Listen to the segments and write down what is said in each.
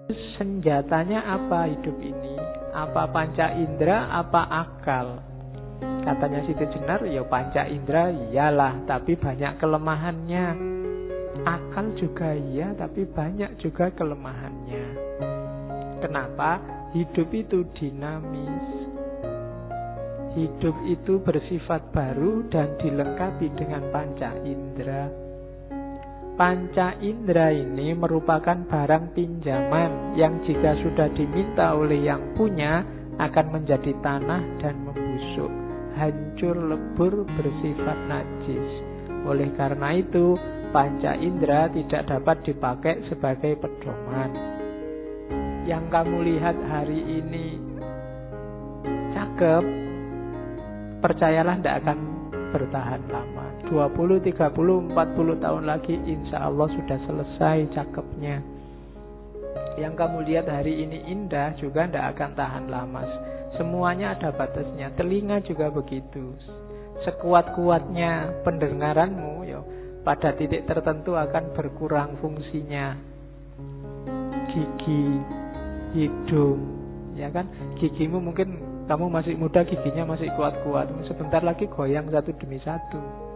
Senjatanya apa hidup ini? Apa panca indera, apa akal? Katanya Siti Jenar, ya panca indera iyalah, tapi banyak kelemahannya. Akal juga iya, tapi banyak juga kelemahannya. Kenapa? Hidup itu dinamis. Hidup itu bersifat baru dan dilengkapi dengan panca indera. Panca indera ini merupakan barang pinjaman yang jika sudah diminta oleh yang punya akan menjadi tanah dan membusuk, hancur lebur, bersifat najis. Oleh karena itu, panca indera tidak dapat dipakai sebagai pedoman. Yang kamu lihat hari ini cakep, percayalah tidak akan bertahan lama. 20, 30, 40 tahun lagi insya Allah sudah selesai cakepnya. Yang kamu lihat hari ini indah juga tidak akan tahan lama. Semuanya ada batasnya. Telinga juga begitu. Sekuat-kuatnya pendengaranmu, ya, pada titik tertentu akan berkurang fungsinya. Gigi, hidung, ya kan? Gigimu mungkin kamu masih muda, giginya masih kuat-kuat. Sebentar lagi goyang satu demi satu.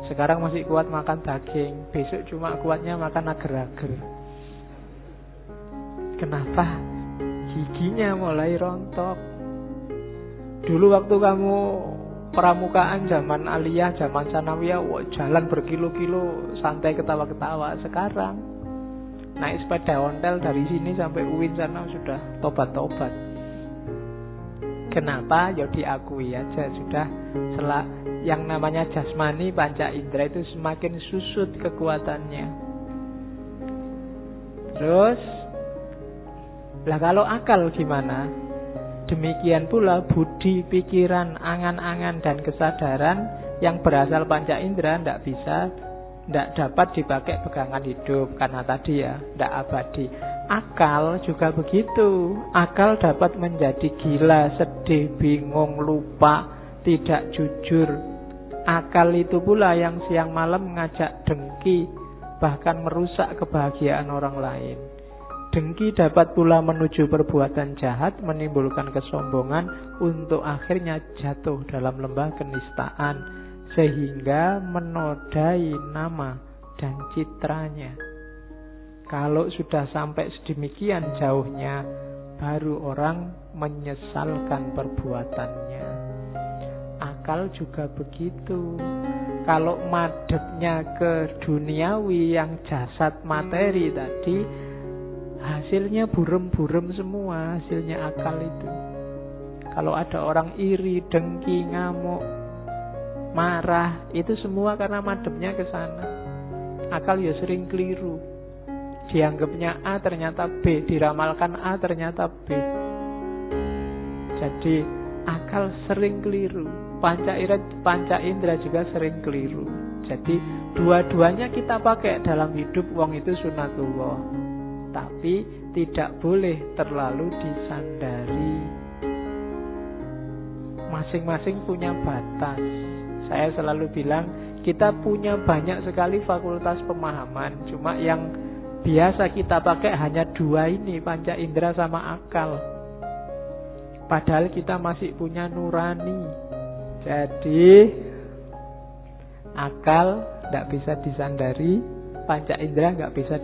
Sekarang masih kuat makan daging, besok cuma kuatnya makan agar-agar. Kenapa? Giginya mulai rontok. Dulu waktu kamu pramukaan zaman aliyah, zaman sanawiyah, jalan berkilo-kilo santai ketawa-ketawa. Sekarang naik sepeda ontel dari sini sampai UIN sana sudah tobat-tobat. Kenapa? Ya diakui aja sudah yang namanya jasmani panca indera itu semakin susut kekuatannya. Terus lah kalau akal gimana? Demikian pula budi, pikiran, angan-angan dan kesadaran yang berasal panca indera tidak dapat dipakai pegangan hidup karena tadi ya tidak abadi. Akal juga begitu. Akal dapat menjadi gila, sedih, bingung, lupa, tidak jujur. Akal itu pula yang siang malam mengajak dengki, bahkan merusak kebahagiaan orang lain. Dengki dapat pula menuju perbuatan jahat, menimbulkan kesombongan untuk akhirnya jatuh dalam lembah kenistaan, sehingga menodai nama dan citranya. Kalau sudah sampai sedemikian jauhnya, baru orang menyesalkan perbuatannya. Akal juga begitu. Kalau madepnya ke duniawi yang jasad materi tadi, hasilnya burem-burem semua, hasilnya akal itu. Kalau ada orang iri, dengki, ngamuk, marah, itu semua karena madepnya ke sana. Akal ya sering keliru. Dianggapnya A ternyata B, diramalkan A ternyata B. Jadi akal sering keliru, panca indera juga sering keliru. Jadi dua-duanya kita pakai dalam hidup, wong itu sunatullah. Tapi tidak boleh terlalu disandari. Masing-masing punya batas. Saya selalu bilang kita punya banyak sekali fakultas pemahaman, cuma yang biasa kita pakai hanya dua ini, panca indera sama akal. Padahal kita masih punya nurani. Jadi akal tidak bisa disandari, panca indera nggak bisa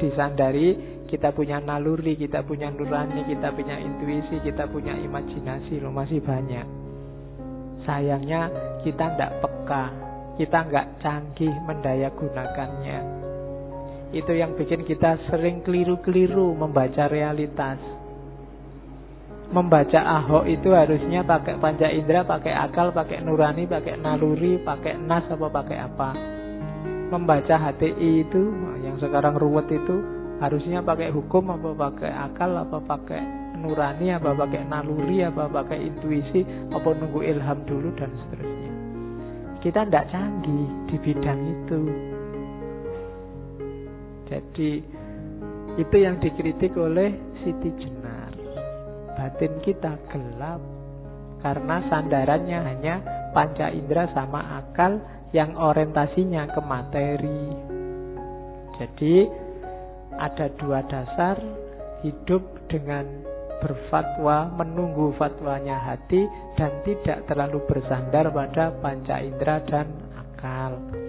disandari. Kita punya naluri, kita punya nurani, kita punya intuisi, kita punya imajinasi, loh masih banyak. Sayangnya kita tidak peka, kita nggak canggih mendaya gunakannya. Itu yang bikin kita sering keliru-keliru membaca realitas. Membaca Ahok itu harusnya pakai panca indera, pakai akal, pakai nurani, pakai naluri, pakai nas apa pakai apa. Membaca HTI itu yang sekarang ruwet itu harusnya pakai hukum apa pakai akal, apa pakai nurani, apa pakai naluri, apa pakai intuisi, apa nunggu ilham dulu dan seterusnya. Kita tidak canggih di bidang itu. Jadi itu yang dikritik oleh Siti Jenar. Batin kita gelap karena sandarannya hanya panca indera sama akal yang orientasinya ke materi. Jadi ada dua dasar: hidup dengan berfatwa, menunggu fatwanya hati, dan tidak terlalu bersandar pada panca indera dan akal.